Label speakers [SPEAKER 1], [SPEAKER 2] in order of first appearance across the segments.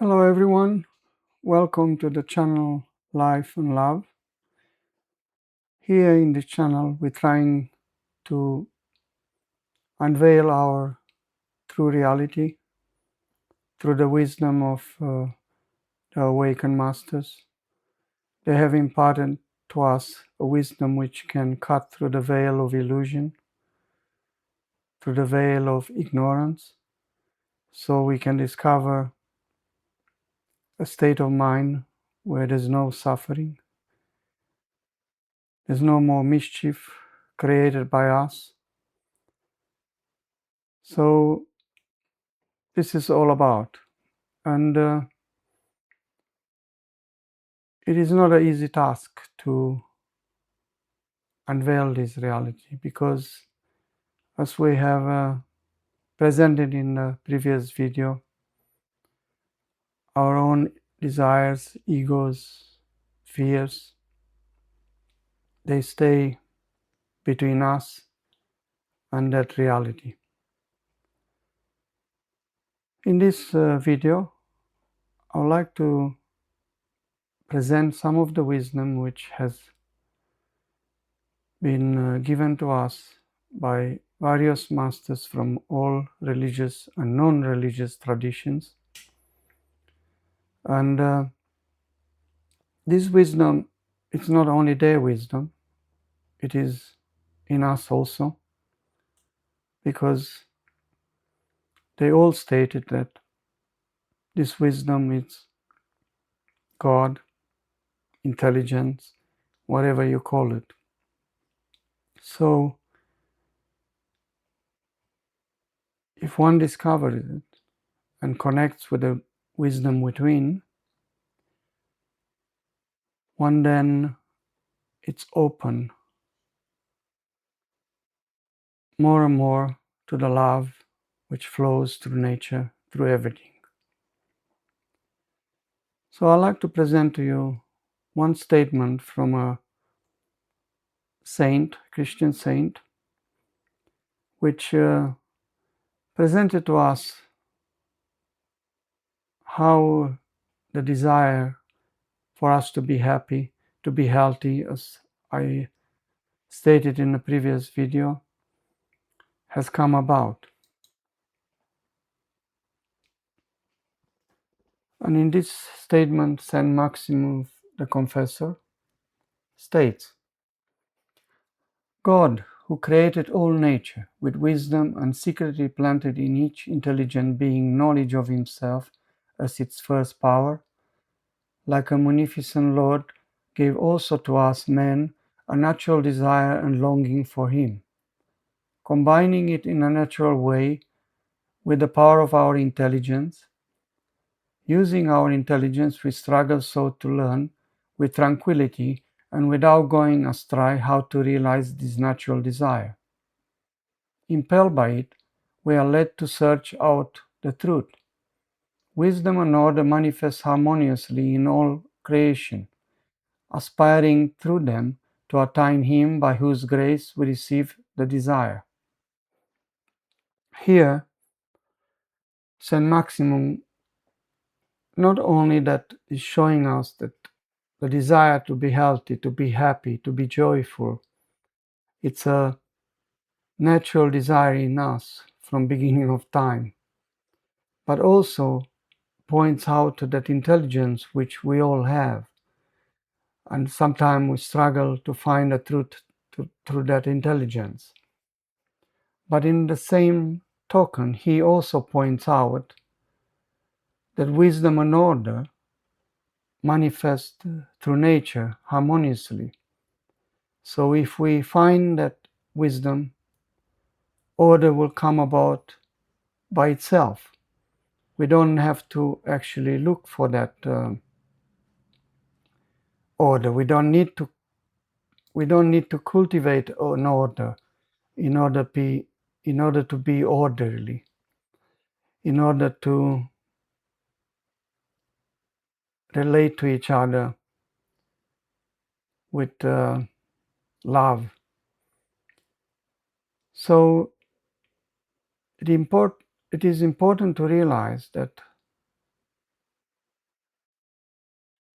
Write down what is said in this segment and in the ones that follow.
[SPEAKER 1] Hello everyone, welcome to the channel Life and Love. Here in this channel we're trying to unveil our true reality through the wisdom of the awakened masters. They have imparted to us a wisdom which can cut through the veil of illusion, through the veil of ignorance, so we can discover a state of mind where there's no suffering, there's no more mischief created by us. So this is all about. And it is not an easy task to unveil this reality because, as we have presented in the previous video, our own desires, egos, fears, they stay between us and that reality. In this video, I would like to present some of the wisdom which has been given to us by various masters from all religious and non-religious traditions. And this wisdom, it's not only their wisdom, it is in us also, because they all stated that this wisdom is God, intelligence, whatever you call it. So if one discovers it and connects with the wisdom within, one then it's open more and more to the love which flows through nature, through everything. So I'd like to present to you one statement from a saint, Christian saint, which presented to us how the desire for us to be happy, to be healthy, as I stated in the previous video, has come about. And in this statement, Saint Maximus the Confessor states, God, who created all nature with wisdom and secretly planted in each intelligent being knowledge of himself as its first power, like a munificent Lord, gave also to us men a natural desire and longing for him. Combining it in a natural way with the power of our intelligence, using our intelligence we struggle so to learn with tranquility and without going astray how to realize this natural desire. Impelled by it, we are led to search out the truth. Wisdom and order manifest harmoniously in all creation, aspiring through them to attain Him by whose grace we receive the desire. Here, Saint Maximum not only that is showing us that the desire to be healthy, to be happy, to be joyful, it's a natural desire in us from beginning of time, but also points out to that intelligence which we all have, and sometimes we struggle to find the truth through that intelligence. But in the same token, he also points out that wisdom and order manifest through nature harmoniously. So if we find that wisdom, order will come about by itself. We don't have to actually look for that order. We don't need to cultivate an order in order to be orderly, in order to relate to each other with love. So it is important to realize that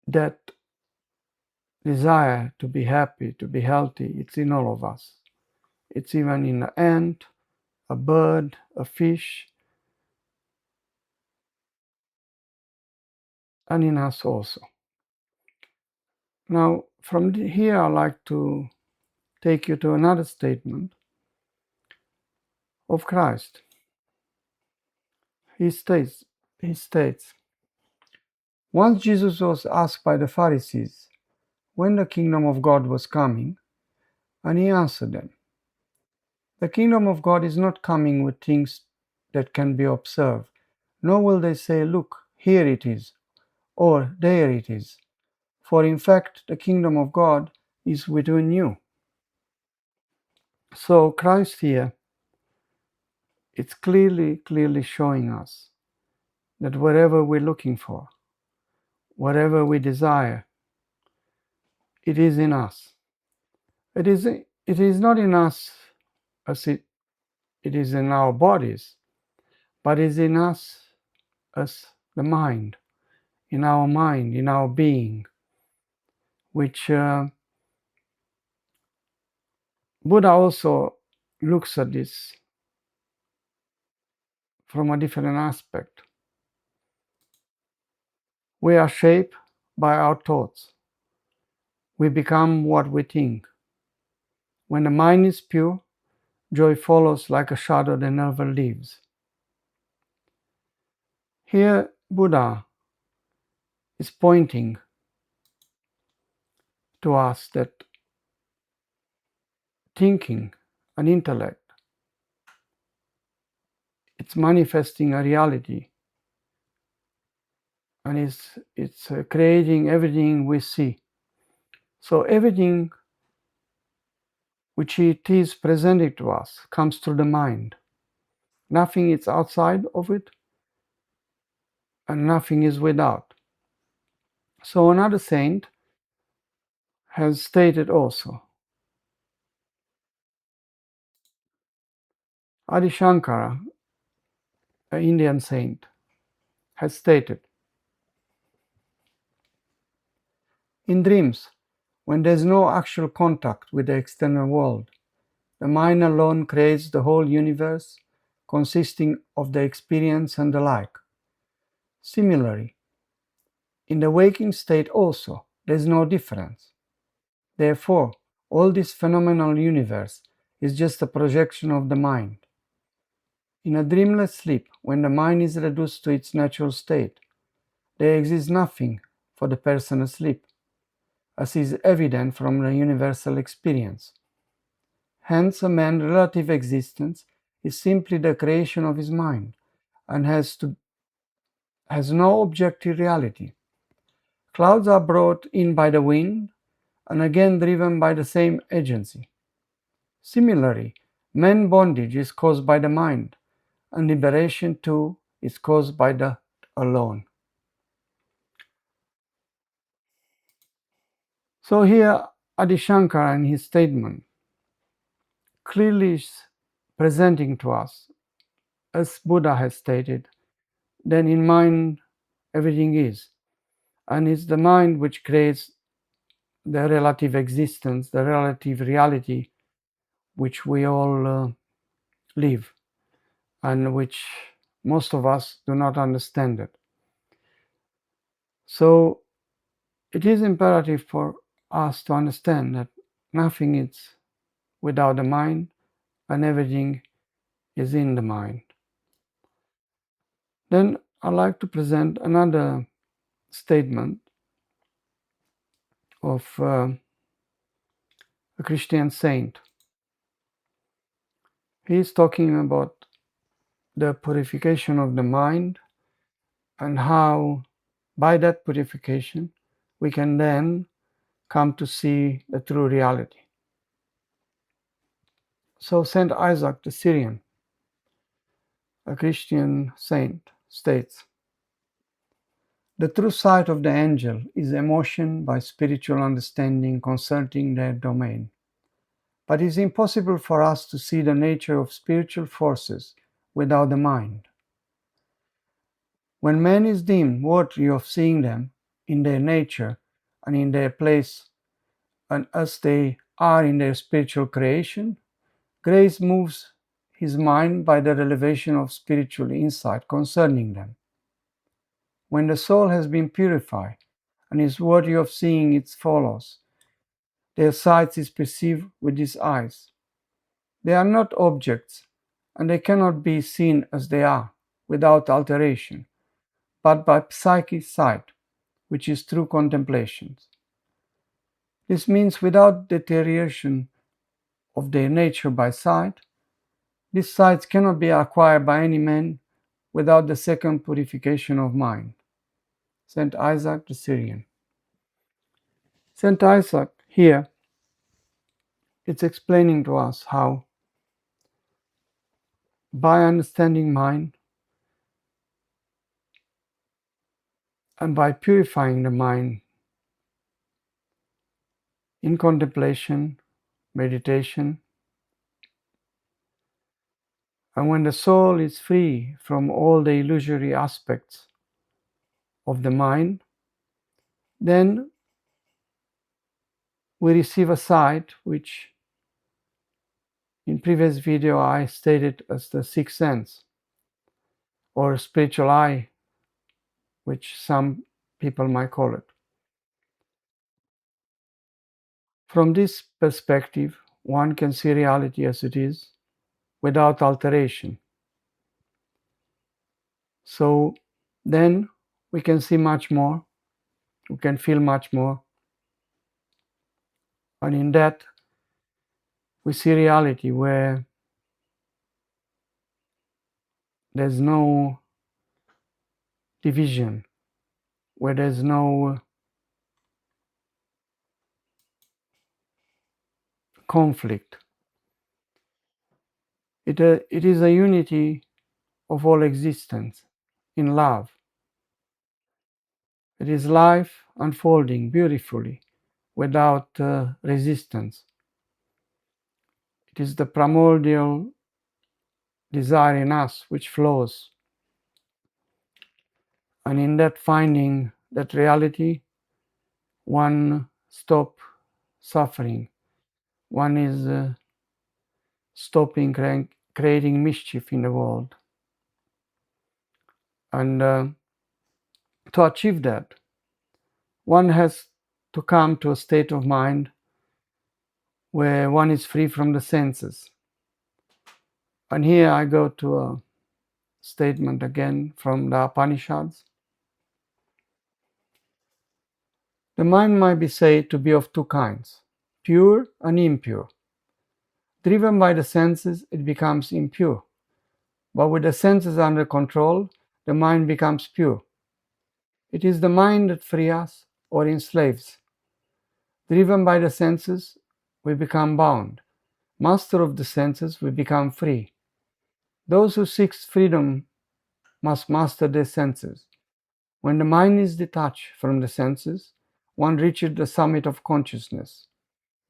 [SPEAKER 1] that desire to be happy, to be healthy, it's in all of us. It's even in an ant, a bird, a fish, and in us also. Now, from here, I'd like to take you to another statement of Christ. He states, once Jesus was asked by the Pharisees when the kingdom of God was coming, and he answered them, the kingdom of God is not coming with things that can be observed, nor will they say, look, here it is, or there it is. For in fact, the kingdom of God is within you. So Christ here, it's clearly showing us that whatever we're looking for, whatever we desire, it is in us. It is not in us as it is in our bodies, but it is in us as the mind, in our being, which Buddha also looks at this from a different aspect. We are shaped by our thoughts. We become what we think. When the mind is pure, joy follows like a shadow that never leaves. Here, Buddha is pointing to us that thinking, an intellect, it's manifesting a reality, and it's creating everything we see. So everything which it is presented to us comes through the mind. Nothing is outside of it, and nothing is without. So another saint has stated also, Adi Shankara, an Indian saint, has stated, in dreams, when there is no actual contact with the external world, the mind alone creates the whole universe, consisting of the experience and the like. Similarly, in the waking state also, there is no difference. Therefore, all this phenomenal universe is just a projection of the mind. In a dreamless sleep, when the mind is reduced to its natural state, there exists nothing for the person asleep, as is evident from the universal experience. Hence, a man's relative existence is simply the creation of his mind, and has no objective reality. Clouds are brought in by the wind, and again driven by the same agency. Similarly, man's bondage is caused by the mind, and liberation too is caused by the alone. So here, Adi Shankara in his statement clearly is presenting to us, as Buddha has stated, that in mind everything is. And it's the mind which creates the relative existence, the relative reality which we all live, and which most of us do not understand it. So it is imperative for us to understand that nothing is without the mind, and everything is in the mind. Then I'd like to present another statement of a Christian saint. He is talking about the purification of the mind, and how by that purification we can then come to see the true reality. So Saint Isaac the Syrian, a Christian saint, states, the true sight of the angel is emotion by spiritual understanding concerning their domain. But it is impossible for us to see the nature of spiritual forces without the mind. When man is deemed worthy of seeing them, in their nature and in their place, and as they are in their spiritual creation, grace moves his mind by the revelation of spiritual insight concerning them. When the soul has been purified and is worthy of seeing its follows, their sight is perceived with his eyes. They are not objects, and they cannot be seen as they are, without alteration, but by psychic sight, which is true contemplation. This means without deterioration of their nature by sight. These sights cannot be acquired by any man without the second purification of mind. Saint Isaac the Syrian. Saint Isaac here, it's explaining to us how by understanding mind and by purifying the mind in contemplation, meditation, and when the soul is free from all the illusory aspects of the mind, then we receive a sight which in previous video I stated as the sixth sense or spiritual eye, which some people might call it. From this perspective, one can see reality as it is without alteration. So then we can see much more, we can feel much more, and in that we see reality where there's no division, where there's no conflict. It is a unity of all existence in love. It is life unfolding beautifully without resistance. It is the primordial desire in us which flows. And in that finding that reality, one stop suffering. One is stopping creating mischief in the world. And to achieve that, one has to come to a state of mind where one is free from the senses. And here I go to a statement again from the Upanishads. The mind might be said to be of two kinds, pure and impure. Driven by the senses, it becomes impure. But with the senses under control, the mind becomes pure. It is the mind that frees us or enslaves. Driven by the senses, we become bound. Master of the senses, we become free. Those who seek freedom must master their senses. When the mind is detached from the senses, one reaches the summit of consciousness.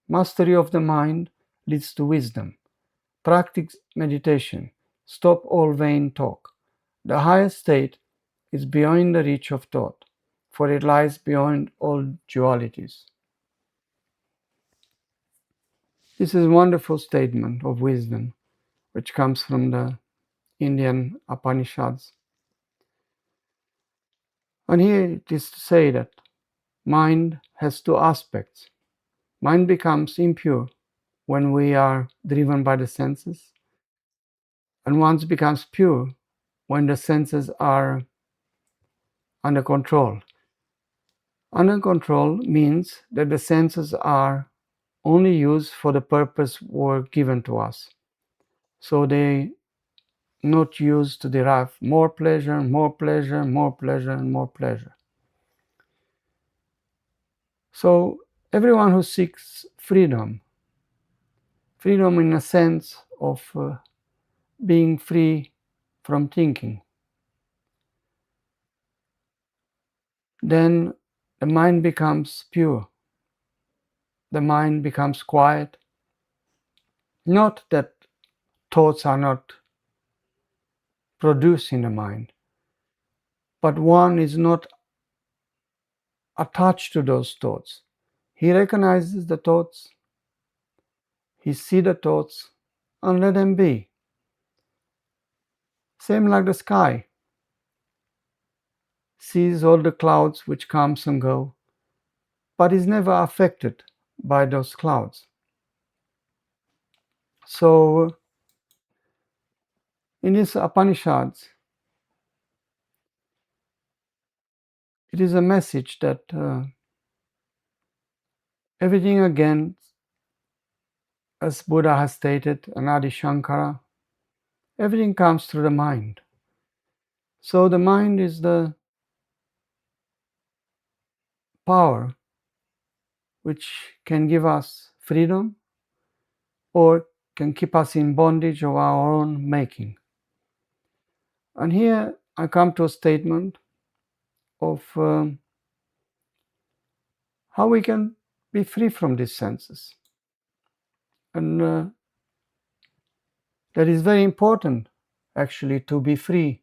[SPEAKER 1] Mastery of the mind leads to wisdom. Practice meditation. Stop all vain talk. The highest state is beyond the reach of thought, for it lies beyond all dualities. This is a wonderful statement of wisdom, which comes from the Indian Upanishads. And here it is to say that mind has two aspects. Mind becomes impure when we are driven by the senses, and one becomes pure when the senses are under control. Under control means that the senses are only used for the purpose were given to us. So they not used to derive more pleasure, more pleasure, more pleasure, and more pleasure. So everyone who seeks freedom in a sense of being free from thinking, then the mind becomes pure. The mind becomes quiet. Not that thoughts are not produced in the mind, but one is not attached to those thoughts. He recognizes the thoughts, he sees the thoughts, and let them be. Same like the sky, sees all the clouds which comes and go, but is never affected by those clouds. So in this Upanishads, it is a message that everything again, as Buddha has stated, and Adi Shankara, everything comes through the mind. So the mind is the power which can give us freedom or can keep us in bondage of our own making. And here I come to a statement of how we can be free from these senses. And that is very important, actually, to be free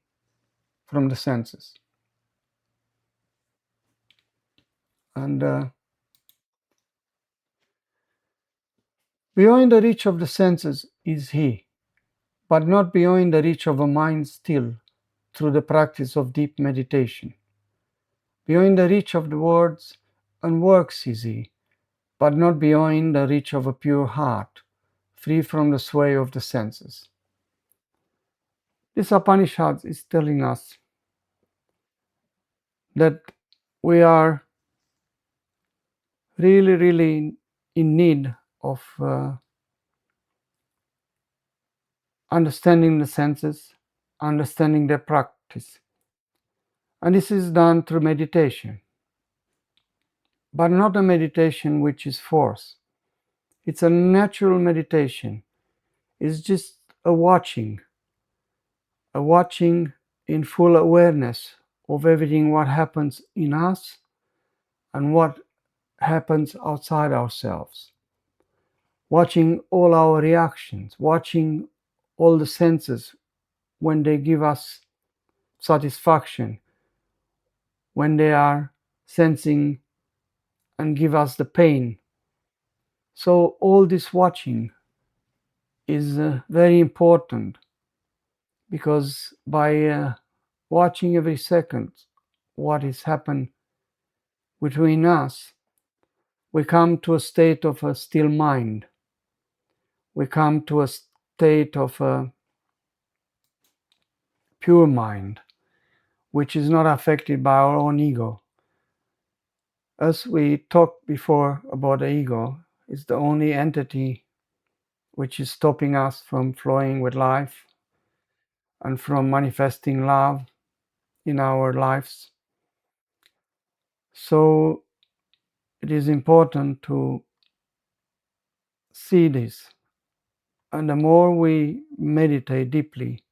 [SPEAKER 1] from the senses. And beyond the reach of the senses is He, but not beyond the reach of a mind still, through the practice of deep meditation. Beyond the reach of the words and works is He, but not beyond the reach of a pure heart, free from the sway of the senses. This Upanishad is telling us that we are really in need of understanding the senses, understanding their practice. And this is done through meditation, but not a meditation which is forced. It's a natural meditation. It's just a watching in full awareness of everything what happens in us and what happens outside ourselves. Watching all our reactions, watching all the senses when they give us satisfaction, when they are sensing and give us the pain. So all this watching is very important, because by watching every second what is happening between us, we come to a state of a still mind. We come to a state of a pure mind, which is not affected by our own ego. As we talked before about the ego, it's the only entity which is stopping us from flowing with life and from manifesting love in our lives. So it is important to see this. And the more we meditate deeply,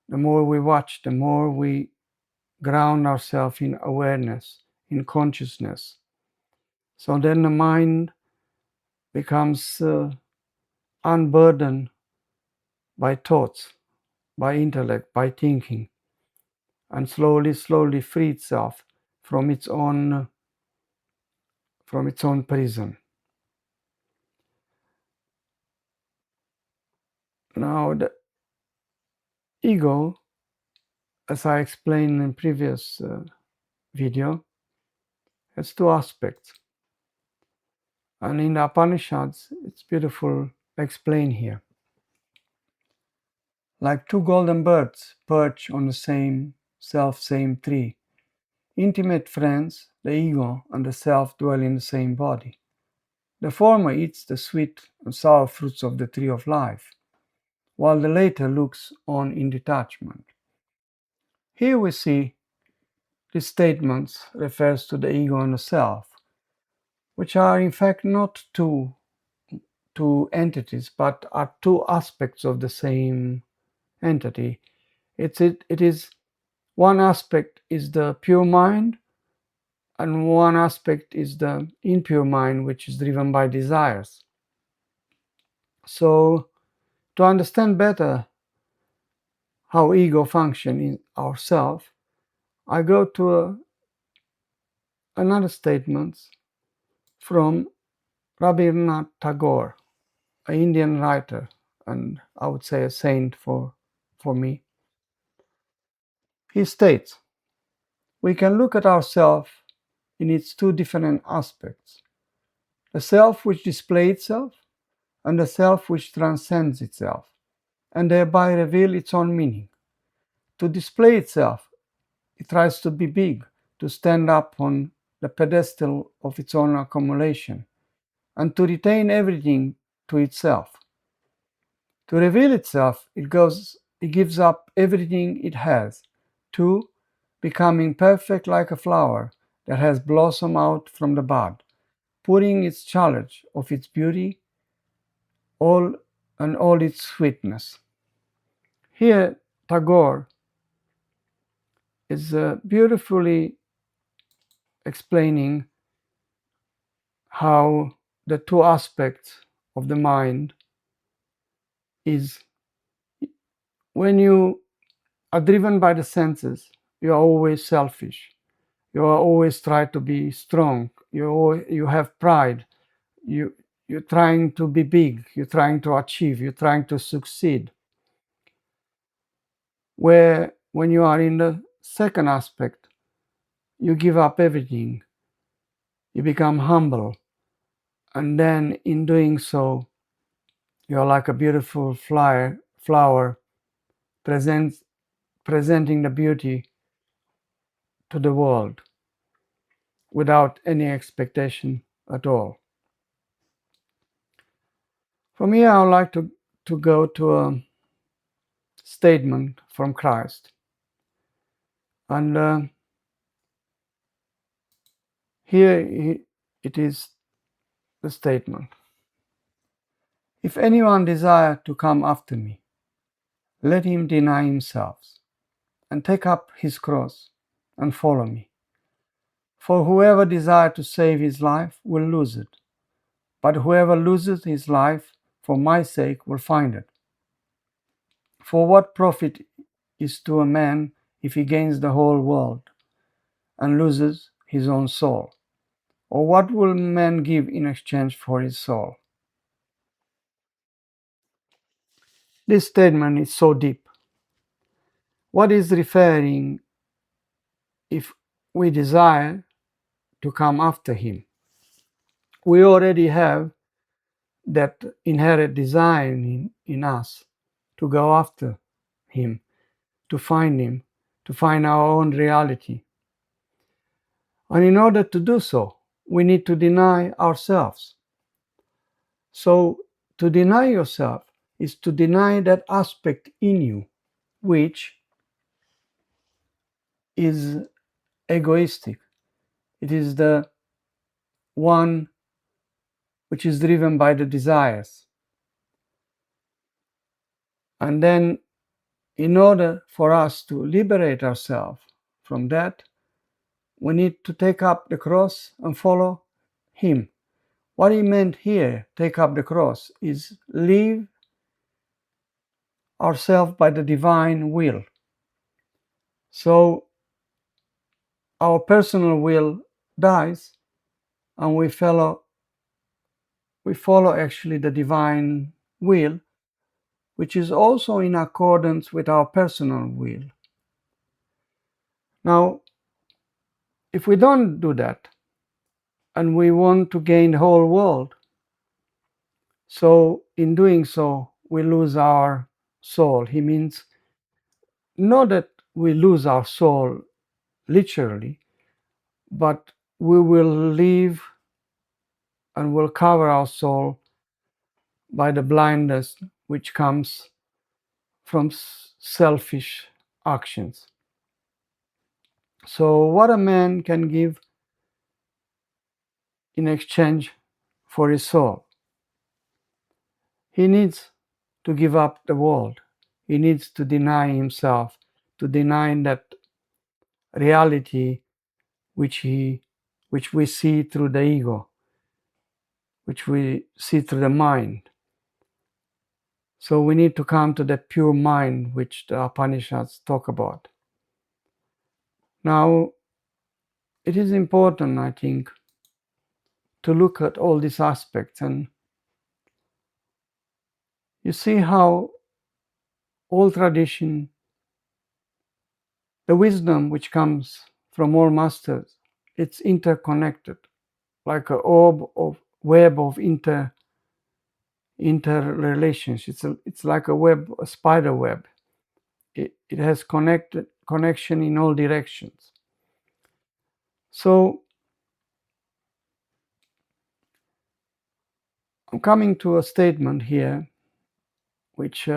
[SPEAKER 1] the more we watch, the more we ground ourselves in awareness, in consciousness. So then the mind becomes unburdened by thoughts, by intellect, by thinking, and slowly free itself from its own prison. Now the ego, as I explained in previous video, has two aspects. And in the Upanishads, it's beautiful explained here. Like two golden birds perch on the same tree. Intimate friends, the ego and the self dwell in the same body. The former eats the sweet and sour fruits of the tree of life, while the latter looks on in detachment. Here we see these statements refers to the ego and the self, which are in fact not two entities, but are two aspects of the same entity. It is one aspect is the pure mind, and one aspect is the impure mind, which is driven by desires. So to understand better how ego function in ourself, I go to another statement from Rabindranath Tagore, an Indian writer, and I would say a saint for me. He states, we can look at ourselves in its two different aspects, the self which displays itself and the self which transcends itself, and thereby reveal its own meaning. To display itself, it tries to be big, to stand up on the pedestal of its own accumulation, and to retain everything to itself. To reveal itself, it gives up everything it has, to becoming perfect like a flower that has blossomed out from the bud, putting its charge of its beauty all and all its sweetness. Here, Tagore is beautifully explaining how the two aspects of the mind is when you are driven by the senses, you are always selfish. You are always try to be strong. You have pride. You're trying to be big. You're trying to achieve. You're trying to succeed. Where when you are in the second aspect, you give up everything. You become humble. And then in doing so, you're like a beautiful flower presenting the beauty to the world without any expectation at all. From here, I would like to go to a statement from Christ. And here it is the statement. If anyone desire to come after me, let him deny himself and take up his cross and follow me. For whoever desires to save his life will lose it, but whoever loses his life for my sake will find it. For what profit is to a man if he gains the whole world and loses his own soul? Or what will man give in exchange for his soul? This statement is so deep. What is referring if we desire to come after him? We already have that inherent desire in us to go after him, to find our own reality. And in order to do so, we need to deny ourselves. So to deny yourself is to deny that aspect in you which is egoistic. It is the one which is driven by the desires. And then in order for us to liberate ourselves from that, we need to take up the cross and follow him. What he meant here, take up the cross, is leave ourselves by the divine will. So our personal will dies and we follow actually the divine will, which is also in accordance with our personal will. Now, if we don't do that and we want to gain the whole world, so in doing so, we lose our soul. He means not that we lose our soul literally, but we will leave and will cover our soul by the blindness which comes from selfish actions. So what a man can give in exchange for his soul? He needs to give up the world. He needs to deny himself, to deny that reality which we see through the ego, which we see through the mind. So we need to come to the pure mind which the Upanishads talk about. Now, it is important, I think, to look at all these aspects, and you see how all tradition, the wisdom which comes from all masters, it's interconnected, like a web of interrelations. It's like a web, a spider web. It has connection in all directions. So I'm coming to a statement here which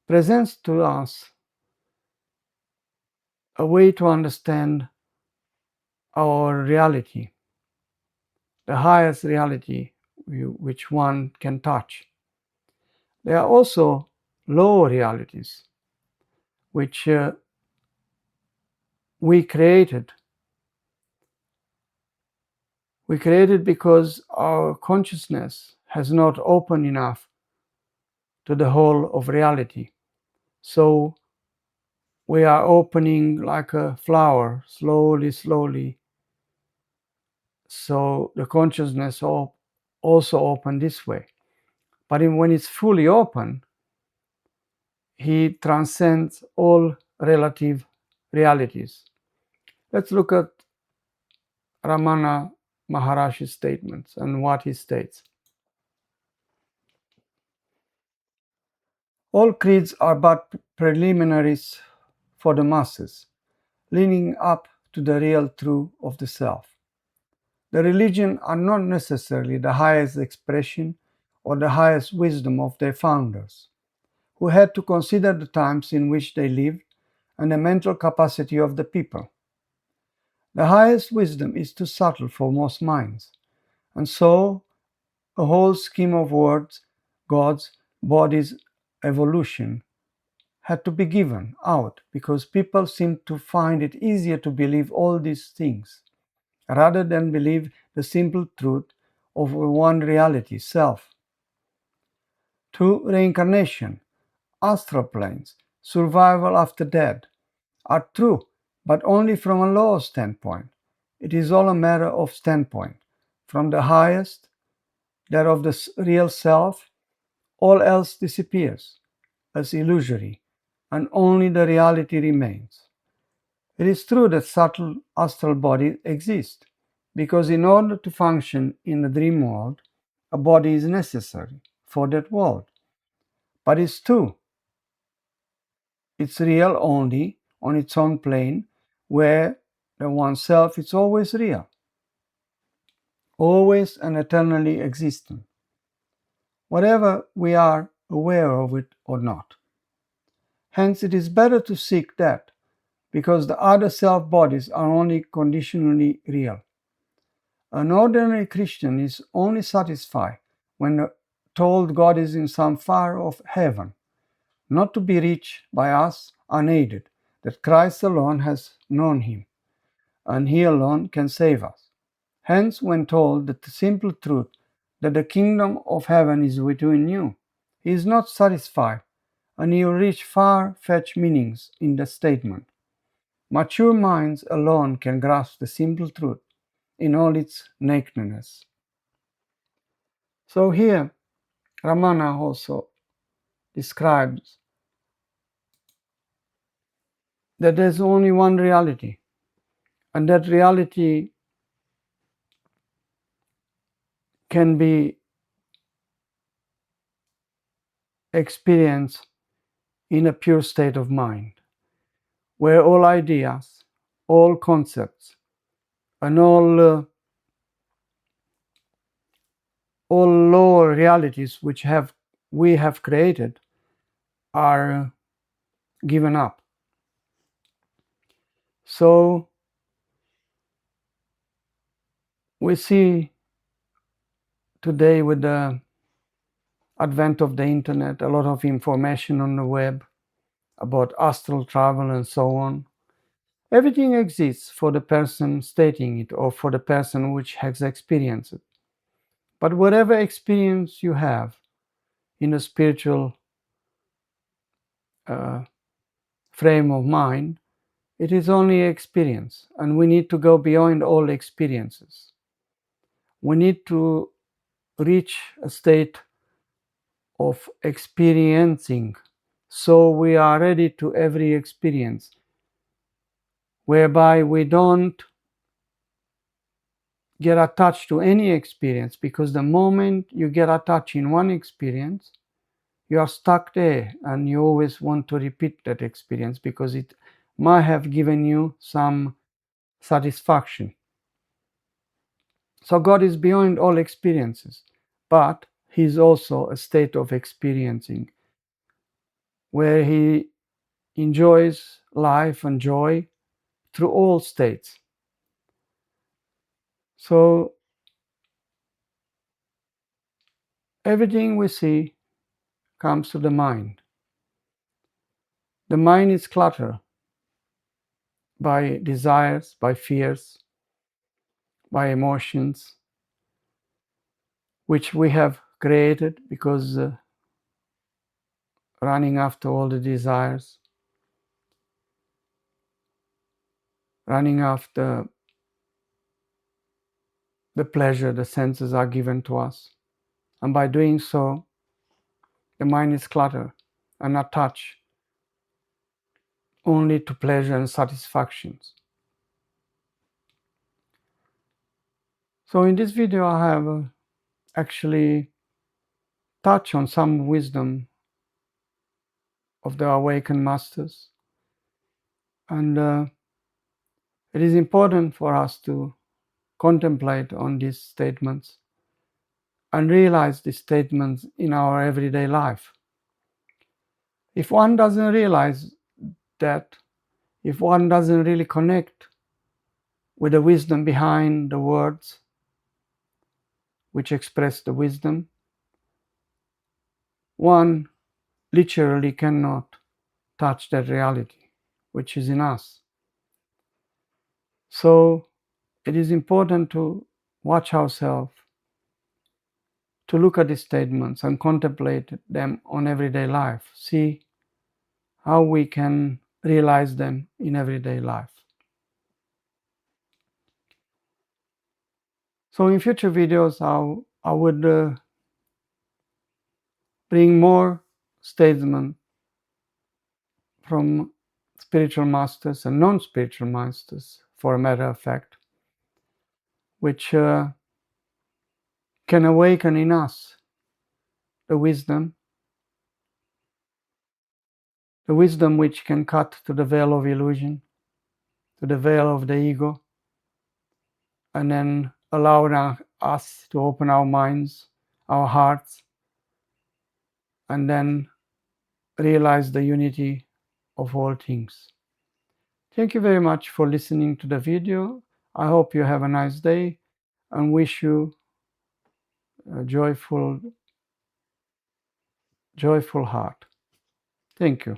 [SPEAKER 1] presents to us a way to understand our reality, the highest reality which one can touch. There are also lower realities which we created. We created because our consciousness has not opened enough to the whole of reality. So we are opening like a flower, slowly, slowly. So the consciousness also open this way. But when it's fully open, he transcends all relative realities. Let's look at Ramana Maharashi's statements and what he states. All creeds are but preliminaries for the masses, leading up to the real truth of the self. The religions are not necessarily the highest expression or the highest wisdom of their founders, who had to consider the times in which they lived and the mental capacity of the people. The highest wisdom is too subtle for most minds, and so a whole scheme of words, gods, bodies, evolution had to be given out because people seemed to find it easier to believe all these things rather than believe the simple truth of one reality, self. To reincarnation, astral planes, survival after death are true, but only from a lower standpoint. It is all a matter of standpoint. From the highest, that of the real self, all else disappears as illusory, and only the reality remains. It is true that subtle astral bodies exist, because in order to function in the dream world, a body is necessary for that world. But it's true, it's real only on its own plane, where the oneself is always real, always and eternally existent, whatever we are aware of it or not. Hence, it is better to seek that, because the other self bodies are only conditionally real. An ordinary Christian is only satisfied when told God is in some far off heaven, not to be reached by us unaided, that Christ alone has known him, and he alone can save us. Hence, when told the simple truth that the kingdom of heaven is within you, he is not satisfied, and he will reach far-fetched meanings in the statement. Mature minds alone can grasp the simple truth in all its nakedness. So here, Ramana also describes that there's only one reality, and that reality can be experienced in a pure state of mind, where all ideas, all concepts, and all lower realities which we have created are given up. So we see today, with the advent of the internet, a lot of information on the web about astral travel and so on. Everything exists for the person stating it or for the person which has experienced it. But whatever experience you have in a spiritual frame of mind, It is only experience, and we need to go beyond all experiences. We need to reach a state of experiencing, so we are ready to every experience, whereby we don't get attached to any experience, because the moment you get attached in one experience, you are stuck there and you always want to repeat that experience because it might have given you some satisfaction. So God is beyond all experiences, but He is also a state of experiencing where He enjoys life and joy through all states. So everything we see comes to the mind. The mind is cluttered by desires, by fears, by emotions, which we have created because running after all the desires, running after the pleasure the senses are given to us. And by doing so, the mind is cluttered and attached only to pleasure and satisfactions. So in this video, I have actually touched on some wisdom of the awakened masters. And it is important for us to contemplate on these statements and realize these statements in our everyday life. If one doesn't realize that, if one doesn't really connect with the wisdom behind the words which express the wisdom, one literally cannot touch that reality which is in us. So it is important to watch ourselves, to look at these statements and contemplate them on everyday life, see how we can realize them in everyday life. So in future videos, I would bring more statements from spiritual masters and non-spiritual masters, for a matter of fact, which can awaken in us the wisdom which can cut to the veil of illusion, to the veil of the ego, and then allow us to open our minds, our hearts, and then realize the unity of all things. Thank you very much for listening to the video. I hope you have a nice day and wish you a joyful heart. Thank you.